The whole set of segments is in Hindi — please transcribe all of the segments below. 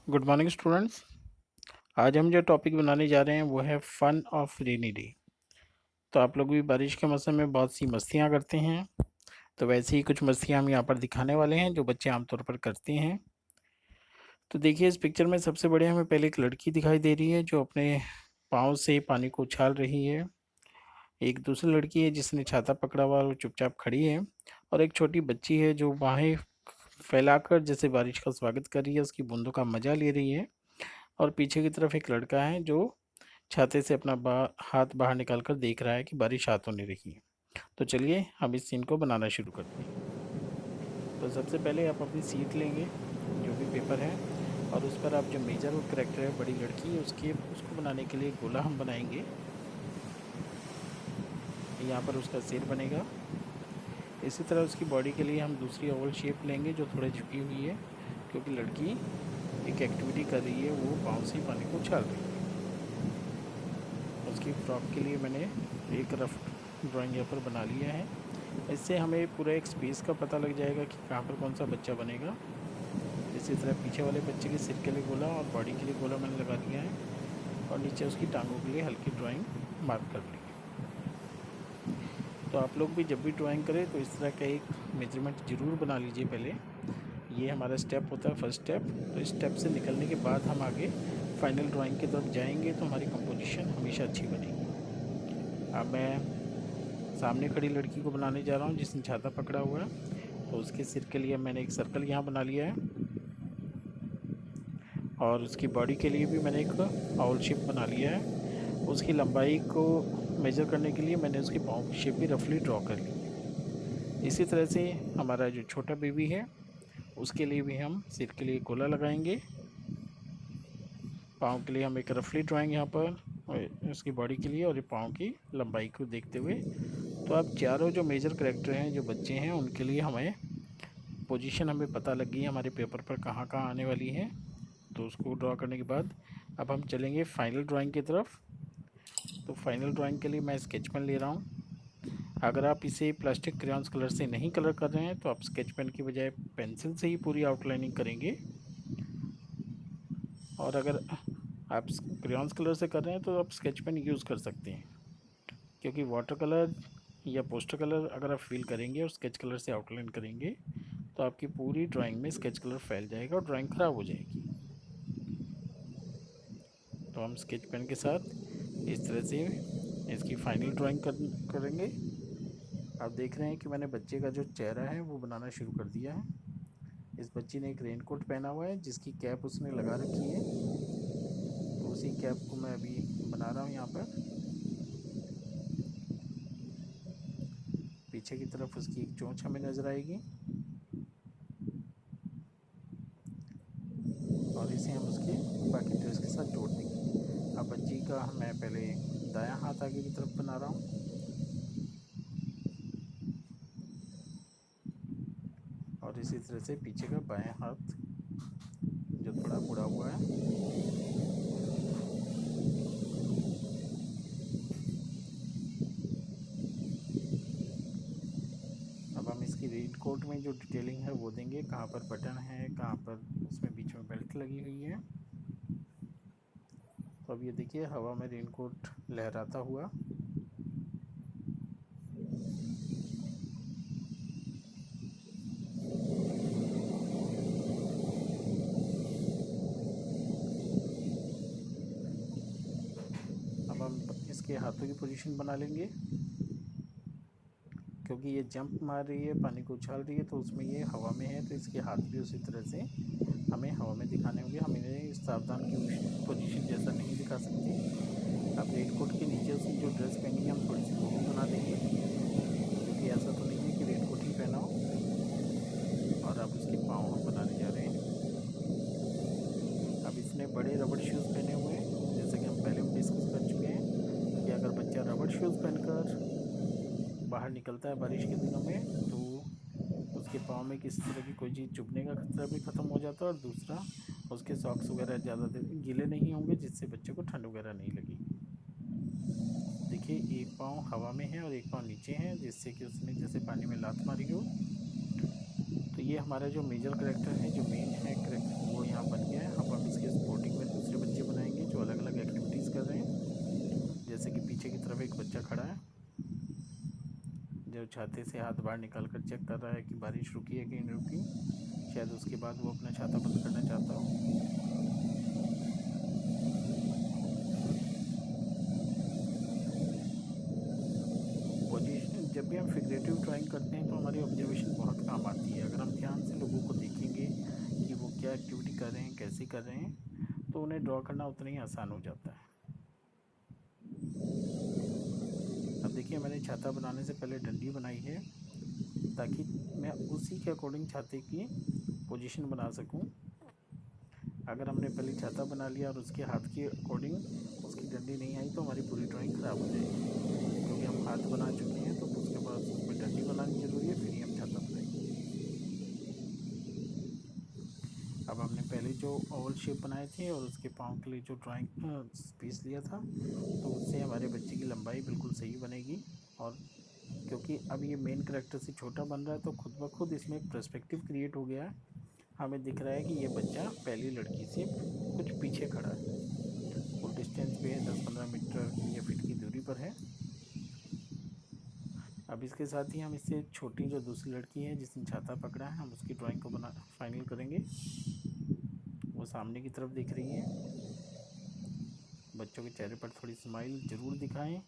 Good morning students. आज हम जो टॉपिक बनाने जा रहे हैं वो है फन ऑफ रेनी डे। तो आप लोग भी बारिश के मौसम में बहुत सी मस्तियाँ करते हैं, तो वैसे ही कुछ मस्तियाँ हम यहाँ पर दिखाने वाले हैं जो बच्चे आमतौर पर करते हैं। तो देखिए, इस पिक्चर में सबसे बड़े हमें पहले एक लड़की दिखाई दे रही है जो अपने पाँव से पानी को उछाल रही है। एक दूसरी लड़की है जिसने छाता पकड़ा हुआ और चुपचाप खड़ी है, और एक छोटी बच्ची है जो बाहें फैलाकर जैसे बारिश का स्वागत कर रही है, उसकी बूंदों का मजा ले रही है। और पीछे की तरफ एक लड़का है जो छाते से अपना हाथ बाहर निकाल कर देख रहा है कि बारिश आ तो नहीं रही है। तो चलिए हम इस सीन को बनाना शुरू करते हैं। तो सबसे पहले आप अपनी सीट लेंगे, जो भी पेपर है, और उस पर आप जो मेजर और करेक्टर है बड़ी लड़की है उसको बनाने के लिए गोला हम बनाएंगे। यहाँ पर उसका सिर बनेगा। इसी तरह उसकी बॉडी के लिए हम दूसरी ओवल शेप लेंगे जो थोड़ी झुकी हुई है, क्योंकि लड़की एक एक्टिविटी कर रही है, वो पाँव से पानी को उछाल रही है। उसकी फ्रॉक के लिए मैंने एक रफ ड्राइंग यहाँ पर बना लिया है। इससे हमें पूरा एक स्पेस का पता लग जाएगा कि कहाँ पर कौन सा बच्चा बनेगा। इसी तरह पीछे वाले बच्चे के सिर के लिए गोला और बॉडी के लिए गोला मैंने लगा दिया है, और नीचे उसकी टांगों के लिए हल्की ड्राइंग मार्क कर ली है। तो आप लोग भी जब भी ड्राइंग करें तो इस तरह का एक मेजरमेंट ज़रूर बना लीजिए पहले। ये हमारा स्टेप होता है, फर्स्ट स्टेप। तो इस स्टेप से निकलने के बाद हम आगे फाइनल ड्राइंग की तरफ जाएंगे, तो हमारी कंपोजिशन हमेशा अच्छी बनेगी। अब मैं सामने खड़ी लड़की को बनाने जा रहा हूँ जिसने छाता पकड़ा हुआ है। तो उसके सिर के लिए मैंने एक सर्कल यहाँ बना लिया है, और उसकी बॉडी के लिए भी मैंने एक आउल शेप बना लिया है। उसकी लंबाई को मेज़र करने के लिए मैंने उसकी पाँव की शेप भी रफली ड्रॉ कर ली है। इसी तरह से हमारा जो छोटा बेबी है उसके लिए भी हम सिर के लिए गोला लगाएंगे। पाँव के लिए हम एक रफली ड्राइंग यहाँ पर उसकी बॉडी के लिए, और ये पाँव की लंबाई को देखते हुए। तो अब चारों जो मेजर करेक्टर हैं जो बच्चे हैं उनके लिए हमें पोजीशन हमें पता लग गई है हमारे पेपर पर कहाँ कहाँ आने वाली है। तो उसको ड्रॉ करने के बाद अब हम चलेंगे फाइनल ड्राइंग की तरफ। तो फाइनल ड्राइंग के लिए मैं स्केच पेन ले रहा हूँ। अगर आप इसे प्लास्टिक क्रेयॉन्स कलर से नहीं कलर कर रहे हैं तो आप स्केच पेन की बजाय पेंसिल से ही पूरी आउटलाइनिंग करेंगे। और अगर आप क्रेयॉन्स कलर से कर रहे हैं तो आप स्केच पेन यूज़ कर सकते हैं, क्योंकि वाटर कलर या पोस्टर कलर अगर आप फिल करेंगे और स्केच कलर से आउटलाइन करेंगे तो आपकी पूरी ड्राइंग में स्केच कलर फैल जाएगा और ड्राइंग ख़राब हो जाएगी। तो हम स्केच पेन के साथ इस तरह से इसकी फाइनल ड्राइंग करेंगे। आप देख रहे हैं कि मैंने बच्चे का जो चेहरा है वो बनाना शुरू कर दिया है। इस बच्ची ने एक रेनकोट पहना हुआ है जिसकी कैप उसने लगा रखी है। तो उसी कैप को मैं अभी बना रहा हूँ यहाँ पर। पीछे की तरफ उसकी एक चोंच हमें नज़र आएगी, और इसे हम उसके बाकी ड्रेस के साथ जोड़ देंगे। अब बच्ची का मैं पहले दायां हाथ आगे की तरफ बना रहा हूँ, और इसी तरह से पीछे का बायां हाथ जो थोड़ा मुड़ा हुआ है। अब हम इसकी रेनकोट में जो डिटेलिंग है वो देंगे, कहाँ पर बटन है, कहाँ पर उसमें बीच में बेल्ट लगी हुई है। तो अब ये देखिए हवा में रेनकोट लहराता हुआ। अब हम इसके हाथों की पोजीशन बना लेंगे, क्योंकि ये जंप मार रही है, पानी को उछाल रही है, तो उसमें ये हवा में है, तो इसके हाथ भी उसी तरह से हमें हवा में दिखाने होंगे। हम इन्हें सावधान की पोजीशन जैसा नहीं दिखा सकते। अब रेनकोट के नीचे उसकी जो ड्रेस पहनी है हम थोड़ी सी वो भी बना देंगे, क्योंकि ऐसा तो नहीं है कि रेनकोट ही पहना हो। और अब उसके पाँव हम बनाने जा रहे हैं। अब इसने बड़े रबड़ शूज़ पहने हुए हैं, जैसे कि हम पहले भी डिस्कस कर चुके हैं कि अगर बच्चा रबड़ शूज़ पहनकर बाहर निकलता है बारिश के दिनों में तो उसके पाँव में किसी तरह की कोई चीज़ चुभने का खतरा भी ख़त्म हो जाता है, और दूसरा उसके सॉक्स वगैरह ज़्यादा देर गीले नहीं होंगे, जिससे बच्चे को ठंड वगैरह नहीं लगेगी। देखिए एक पाँव हवा में है और एक पाँव नीचे है, जिससे कि उसने जैसे पानी में लात मारी हो। तो ये हमारा जो मेजर करेक्टर है, जो मेन है करेक्टर, वो यहाँ बन गया है। अब हम इसके जो छाते से हाथ बाहर निकाल कर चेक कर रहा है कि बारिश रुकी है कि नहीं रुकी। शायद उसके बाद वो अपना छाता बंद करना चाहता हो। पोजीशन जब भी हम फिगरेटिव ड्राइंग करते हैं तो हमारी ऑब्जर्वेशन बहुत काम आती है। अगर हम ध्यान से लोगों को देखेंगे कि वो क्या एक्टिविटी कर रहे हैं, कैसे कर रहे हैं, तो उन्हें ड्रॉ करना उतना ही आसान हो जाता है। अब देखिए, मैंने छाता बनाने से पहले डंडी बनाई है ताकि मैं उसी के अकॉर्डिंग छाते की पोजीशन बना सकूं। अगर हमने पहले छाता बना लिया और उसके हाथ के अकॉर्डिंग उसकी डंडी नहीं आई तो हमारी पूरी ड्राइंग ख़राब हो जाएगी। क्योंकि हम हाथ बना चुके हैं तो उसके बाद उसमें डंडी बनानी ज़रूरी है, फिर ही हम छाता बनाएंगे। अब हमने पहले जो ओवल शेप बनाए थे और उसके पाँव के लिए जो ड्राइंग पीस लिया था, तो उससे हमारे बच्चे की लंबाई बिल्कुल सही बनेगी। और क्योंकि अब ये मेन कैरेक्टर से छोटा बन रहा है तो खुद ब खुद इसमें एक पर्सपेक्टिव क्रिएट हो गया है। हमें दिख रहा है कि ये बच्चा पहली लड़की से कुछ पीछे खड़ा है, वो डिस्टेंस पे 10-15 मीटर या फीट की दूरी पर है। अब इसके साथ ही हम इससे छोटी जो दूसरी लड़की है जिसने छाता पकड़ा है, हम उसकी ड्राइंग को बना फाइनल करेंगे। वो सामने की तरफ दिख रही है। बच्चों के चेहरे पर थोड़ी स्माइल ज़रूर दिखाएं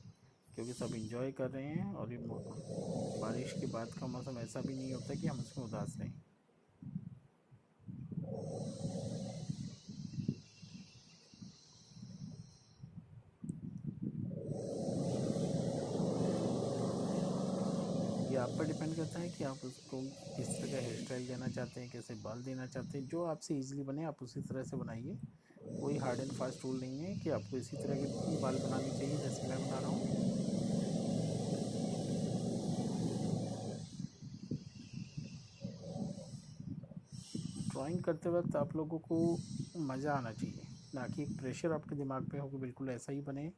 क्योंकि सब इंजॉय कर रहे हैं। और ये बारिश के बाद का मौसम ऐसा भी नहीं होता कि हम उसमें उदास रहें। ये आप पर डिपेंड करता है कि आप उसको किस तरह का हेयर स्टाइल देना चाहते हैं, कैसे बाल देना चाहते हैं। जो आपसे ईजिली बने आप उसी तरह से बनाइए। कोई हार्ड एंड फास्ट रूल नहीं है कि आपको इसी तरह के बाल बनाने चाहिए जैसे मैं बना रहा हूँ। ड्राइंग करते वक्त आप लोगों को मज़ा आना चाहिए, ना कि एक प्रेशर आपके दिमाग पे हो कि बिल्कुल ऐसा ही बने,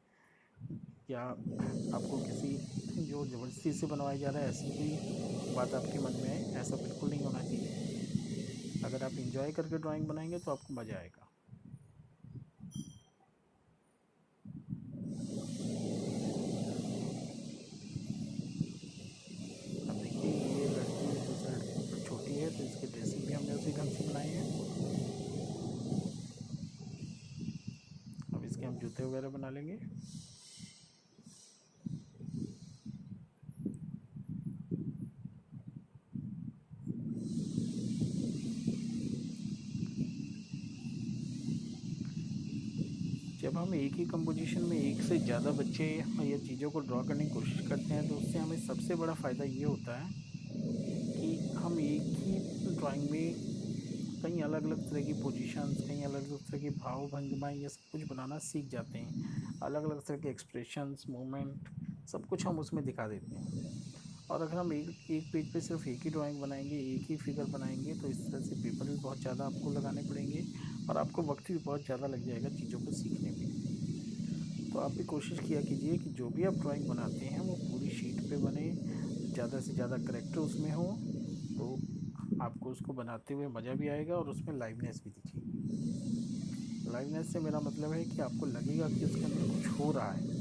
या आपको किसी जो ज़बरदस्ती से बनवाया जा रहा है ऐसी कोई बात आपके मन में है। ऐसा बिल्कुल नहीं होना चाहिए। अगर आप इंजॉय करके ड्राइंग बनाएंगे तो आपको मज़ा आएगा। अब देखिए, ये लड़की दूसरी लड़की से छोटी है तो इसकी ड्रेसिंग भी हमने उसी ढंग से बनाई है। अब इसके हम जूते वगैरह बना लेंगे। जब हम एक ही कंपोजिशन में एक से ज़्यादा बच्चे या चीज़ों को ड्रॉ करने की कोशिश करते हैं तो उससे हमें सबसे बड़ा फ़ायदा ये होता है कि हम एक ही ड्राइंग में कई अलग अलग तरह की पोजीशंस, कई अलग अलग तरह के भाव भंगिमाएँ, ये सब कुछ बनाना सीख जाते हैं। अलग अलग तरह के एक्सप्रेशंस, मूवमेंट, सब कुछ हम उसमें दिखा देते हैं। और अगर हम एक एक पेज पे सिर्फ एक ही ड्राइंग बनाएंगे, एक ही फिगर बनाएंगे, तो इस तरह से पेपर भी बहुत ज़्यादा आपको लगाने पड़ेंगे और आपको वक्त भी बहुत ज़्यादा लग जाएगा चीज़ों को सीखने में। तो आप भी कोशिश किया कीजिए कि जो भी आप ड्राइंग बनाते हैं वो पूरी शीट पे बने, ज़्यादा से ज़्यादा करेक्टर उसमें हो, तो आपको उसको बनाते हुए मज़ा भी आएगा और उसमें लाइवनेस भी दिखेगी। लाइवनेस से मेरा मतलब है कि आपको लगेगा कि उसके अंदर कुछ हो रहा है,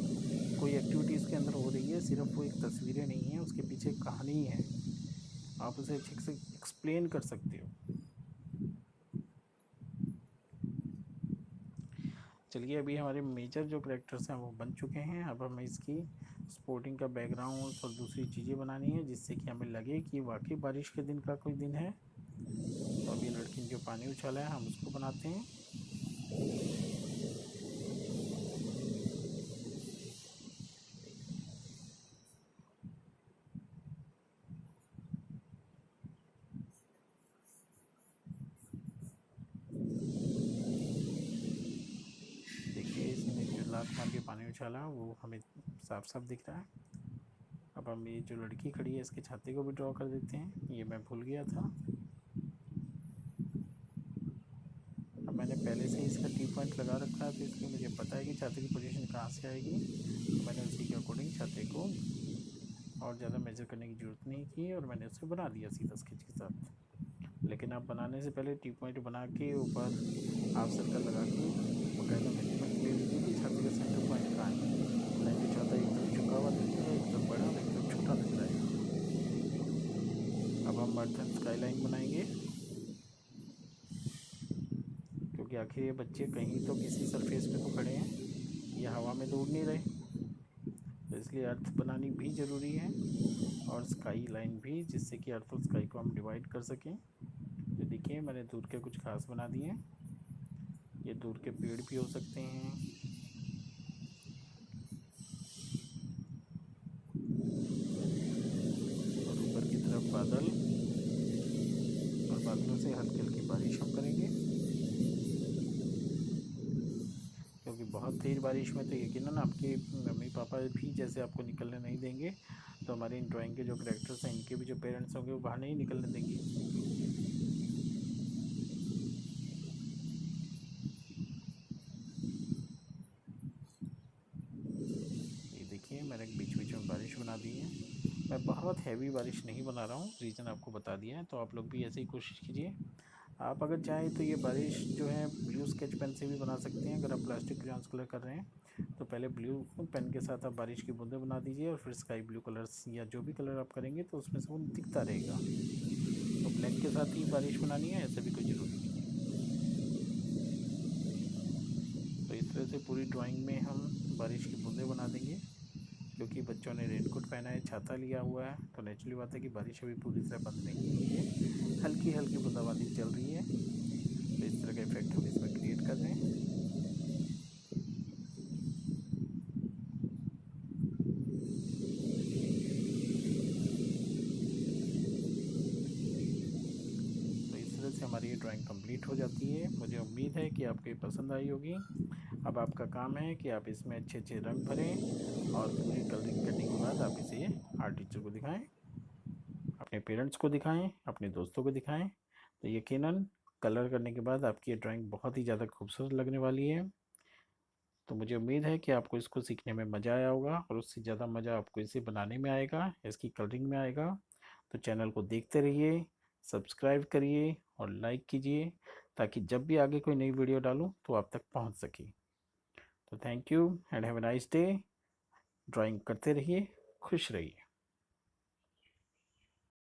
कोई एक्टिविटी उसके अंदर हो रही है, सिर्फ वो एक तस्वीरें नहीं हैं, उसके पीछे एक कहानी है। आप उसे अच्छे से एक्सप्लेन कर सकते हो। चलिए, अभी हमारे मेजर जो करेक्टर्स हैं वो बन चुके हैं। अब हमें इसकी स्पोर्टिंग का बैकग्राउंड और दूसरी चीज़ें बनानी है जिससे कि हमें लगे कि वाकई बारिश के दिन का कोई दिन है। तो अभी लड़की ने जो पानी उछाला है हम उसको बनाते हैं। देखिए, इसने जो लात मार के पानी उछाला वो हमें साफ साफ दिख रहा है। अब हम ये जो लड़की खड़ी है इसके छाती को भी ड्रॉ कर देते हैं, ये मैं भूल गया था। अब मैंने पहले से ही इसका टी पॉइंट लगा रखा है तो इसलिए मुझे पता है कि छाती की पोजीशन कहाँ से आएगी। तो मैंने उसी के अकॉर्डिंग छाती को और ज़्यादा मेजर करने की ज़रूरत नहीं की और मैंने उसे बना दिया सीधा स्केच के साथ। लेकिन आप बनाने से पहले टी पॉइंट बना के ऊपर हाफ सर्कल लगा के बाकायदा मेजरमेंट ले लीजिए कि छाती का सेंटर पॉइंट कहाँ है। मैं जो चाहता है एक तरफ झुका हुआ दिखेगा, एक तरफ बड़ा और एक तरफ छोटा दिख रहा है। अर्थ एंड स्काई लाइन बनाएंगे, क्योंकि आखिर ये बच्चे कहीं तो किसी सरफेस पे तो खड़े हैं, ये हवा में तो उड़ नहीं रहे, तो इसलिए अर्थ बनानी भी ज़रूरी है और स्काई लाइन भी, जिससे कि अर्थ और स्काई को हम डिवाइड कर सकें। तो देखिए मैंने दूर के कुछ खास बना दिए हैं, ये दूर के पेड़ भी हो सकते हैं, और ऊपर की तरफ बादल, और बादलों से हल्की हल्की बारिश हम करेंगे, क्योंकि बहुत तेज़ बारिश में तो यकीनन आपके मम्मी पापा भी जैसे आपको निकलने नहीं देंगे, तो हमारे इन ड्राइंग के जो करेक्टर्स हैं इनके भी जो पेरेंट्स होंगे वो बाहर नहीं निकलने देंगे। ये देखिए मैंने बीच बीच में बारिश बना दी है, मैं बहुत हैवी बारिश नहीं बना रहा हूँ, रीज़न आपको बता दिया है, तो आप लोग भी ऐसे ही कोशिश कीजिए। आप अगर चाहें तो ये बारिश जो है ब्लू स्केच पेन से भी बना सकते हैं। अगर आप प्लास्टिक क्रेयॉन्स कलर कर रहे हैं तो पहले ब्लू पेन के साथ आप बारिश की बूंदें बना दीजिए, और फिर स्काई ब्लू कलर्स या जो भी कलर आप करेंगे तो उसमें से वो दिखता रहेगा। तो ब्लैक के साथ ही बारिश बनानी है, ऐसा भी कोई ज़रूरी नहीं है। तो इस तरह से पूरी ड्राइंग में हम बारिश की बूंदें बना देंगे, क्योंकि बच्चों ने रेनकोट पहना है, छाता लिया हुआ है, तो नेचुरली बात है कि बारिश अभी पूरी तरह बंद नहीं हुई है, हल्की हल्की बूंदाबांदी चल रही है। तो इस तरह का इफेक्ट हम इसमें क्रिएट कर रहे हैं। तो इस तरह से हमारी ये ड्राइंग कंप्लीट हो जाती है। मुझे उम्मीद है कि आपको ये पसंद आई होगी। अब आपका काम है कि आप इसमें अच्छे अच्छे रंग भरें, और पूरी कलरिंग करने के बाद आप इसे आर्ट टीचर को दिखाएं, अपने पेरेंट्स को दिखाएं, अपने दोस्तों को दिखाएं। तो यकीनन कलर करने के बाद आपकी ये ड्राइंग बहुत ही ज़्यादा खूबसूरत लगने वाली है। तो मुझे उम्मीद है कि आपको इसको सीखने में मज़ा आया होगा, और उससे ज़्यादा मज़ा आपको इसे बनाने में आएगा, इसकी कलरिंग में आएगा। तो चैनल को देखते रहिए, सब्सक्राइब करिए और लाइक कीजिए, ताकि जब भी आगे कोई नई वीडियो डालूं तो आप तक पहुंच सके। तो thank you and have a nice day. Drawing करते रहिए, खुश रहिए।